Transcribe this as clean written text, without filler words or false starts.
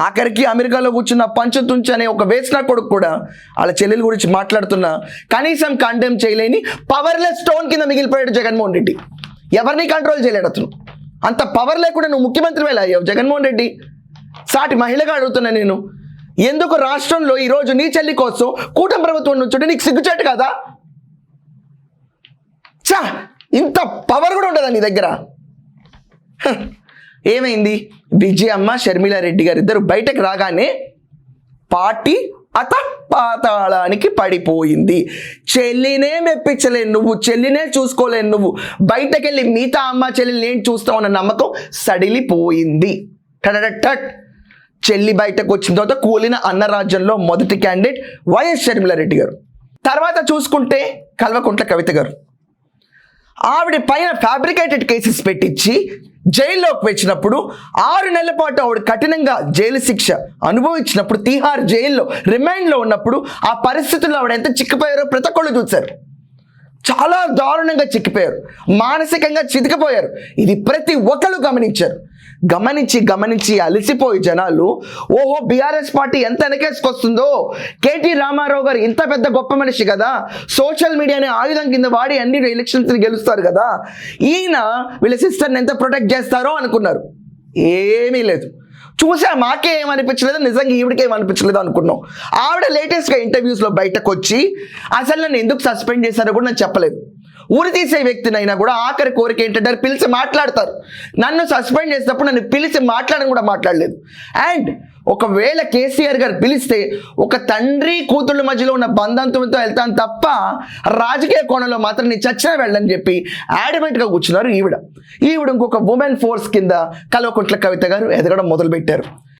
ఆఖరికి అమెరికాలో కూర్చున్న పంచతుంచ్ అనే ఒక వేసిన కొడుకు కూడా వాళ్ళ చెల్లెల గురించి మాట్లాడుతున్నా కనీసం కండెమ్ చేయలేని పవర్లెస్ స్టోన్ కింద మిగిలిపోయాడు జగన్మోహన్ రెడ్డి. ఎవరిని కంట్రోల్ చేయలేడు అతను. అంత పవర్ లేకుండా నువ్వు ముఖ్యమంత్రి ఎలా అయ్యావు జగన్మోహన్ రెడ్డి? సాటి మహిళగా అడుగుతున్నా నేను, ఎందుకు రాష్ట్రంలో ఈరోజు నీ చెల్లి కోసం కూటమి ప్రభుత్వం నుంచుంటే నీకు సిగ్గుచేటు కదా? చా, ఇంత పవర్ కూడా ఉండదా నీ దగ్గర? ఏమైంది? విజయమ్మ షర్మిలారెడ్డి గారు ఇద్దరు బయటకు రాగానే పార్టీ పాతాళానికి పడిపోయింది. చెల్లినే మెప్పించలేను నువ్వు, చెల్లినే చూసుకోలేను నువ్వు, బయటకెళ్ళి మిగతా అమ్మ చెల్లిని ఏం చూస్తావు అన్న నమ్మకం సడిలిపోయింది. టట్ చెల్లి బయటకు వచ్చిన తర్వాత కూలిన అన్న రాజ్యంలో మొదటి క్యాండిడేట్ వైఎస్ షర్మిలారెడ్డి గారు. తర్వాత చూసుకుంటే కల్వకుంట్ల కవిత గారు, ఆవిడ పైన ఫ్యాబ్రికేటెడ్ కేసెస్ పెట్టించి జైల్లోకి వచ్చినప్పుడు 6 నెలల పాటు ఆవిడ కఠినంగా జైలు శిక్ష అనుభవించినప్పుడు తీహార్ జైల్లో రిమాండ్లో ఉన్నప్పుడు ఆ పరిస్థితుల్లో ఆవిడ ఎంత చిక్కిపోయారో ప్రతి ఒక్కళ్ళు చూశారు. చాలా దారుణంగా చిక్కిపోయారు, మానసికంగా చితికిపోయారు. ఇది ప్రతి ఒక్కళ్ళు గమనించారు. గమనించి అలసిపోయి జనాలు ఓహో బీఆర్ఎస్ పార్టీ ఎంత వెనకేసుకొస్తుందో, కేటీ రామారావు గారు ఇంత పెద్ద గొప్ప మనిషి కదా, సోషల్ మీడియాని ఆయుధం కింద వాడి అన్ని ఎలక్షన్స్ని గెలుస్తారు కదా, ఈయన వీళ్ళ సిస్టర్ని ఎంత ప్రొటెక్ట్ చేస్తారో అనుకున్నారు. ఏమీ లేదు. చూసా, మాకే ఏమనిపించలేదు, నిజంగా ఈవిడికి ఏమనిపించలేదు అనుకున్నాం. ఆవిడ లేటెస్ట్గా ఇంటర్వ్యూస్లో బయటకు వచ్చి అసలు నన్ను ఎందుకు సస్పెండ్ చేశారో కూడా నాకు చెప్పలేదు. ఊరి తీసే వ్యక్తినైనా కూడా ఆఖరి కోరిక ఏంటంటే పిలిచి మాట్లాడతారు. నన్ను సస్పెండ్ చేసినప్పుడు నన్ను పిలిచి మాట్లాడడం కూడా మాట్లాడలేదు. అండ్ ఒకవేళ కేసీఆర్ గారు పిలిస్తే ఒక తండ్రి కూతుళ్ళ మధ్యలో ఉన్న బంధంతో వెళ్తాను తప్ప రాజకీయ కోణంలో మాత్రం నేను చచ్చినా వెళ్ళని చెప్పి యాడమెంట్గా కూర్చున్నారు ఈవిడ. ఇంకొక ఉమెన్ ఫోర్స్ కింద కల్వకుంట్ల కవిత గారు ఎదగడం మొదలుపెట్టారు.